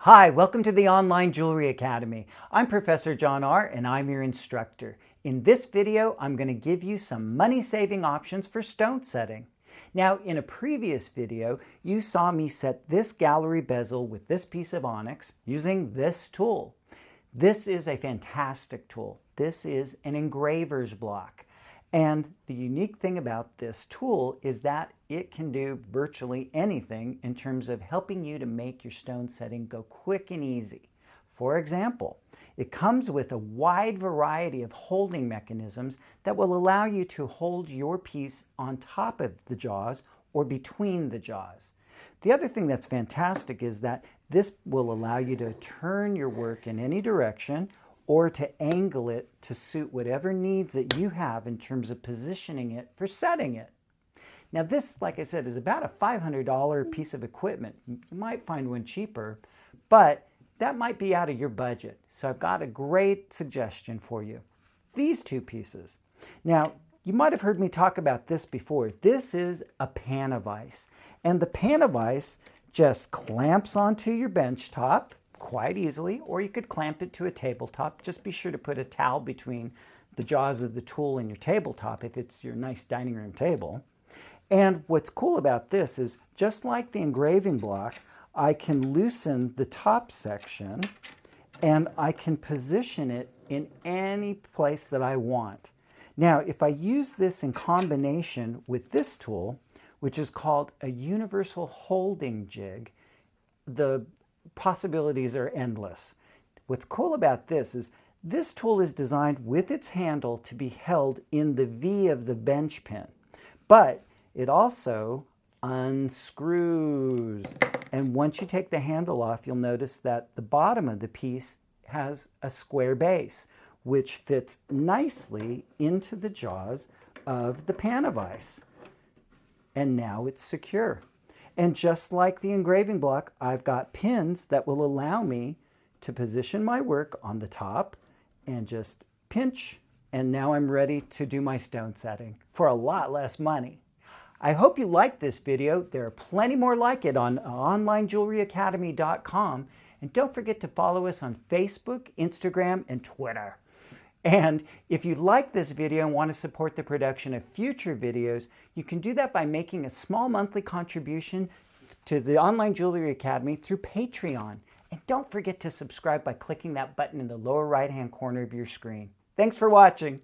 Hi, welcome to the Online Jewelry Academy. I'm Professor John R. and I'm your instructor. In this video, I'm going to give you some money-saving options for stone setting. Now, in a previous video, you saw me set this gallery bezel with this piece of onyx using this tool. This is a fantastic tool. This is an Engravers Block. And the unique thing about this tool is that it can do virtually anything in terms of helping you to make your stone setting go quick and easy. For example, it comes with a wide variety of holding mechanisms that will allow you to hold your piece on top of the jaws or between the jaws. The other thing that's fantastic is that this will allow you to turn your work in any direction or to angle it to suit whatever needs that you have in terms of positioning it for setting it. Now this, like I said, is about a $500 piece of equipment. You might find one cheaper, but that might be out of your budget. So I've got a great suggestion for you. These two pieces. Now, you might have heard me talk about this before. This is a pan of ice. And the pan of ice just clamps onto your bench top quite easily, or you could clamp it to a tabletop. Just be sure to put a towel between the jaws of the tool and your tabletop if it's your nice dining room table. And what's cool about this is, just like the engraving block, I can loosen the top section and I can position it in any place that I want. Now, if I use this in combination with this tool, which is called a universal holding jig, the possibilities are endless. What's cool about this is this tool is designed with its handle to be held in the V of the bench pin, but it also unscrews. And once you take the handle off, you'll notice that the bottom of the piece has a square base, which fits nicely into the jaws of the pan of ice. And now it's secure. And just like the engraving block, I've got pins that will allow me to position my work on the top and just pinch, and now I'm ready to do my stone setting for a lot less money. I hope you liked this video. There are plenty more like it on onlinejewelryacademy.com. And don't forget to follow us on Facebook, Instagram, and Twitter. And if you like this video and want to support the production of future videos, you can do that by making a small monthly contribution to the Online Jewelry Academy through Patreon. And don't forget to subscribe by clicking that button in the lower right-hand corner of your screen. Thanks for watching.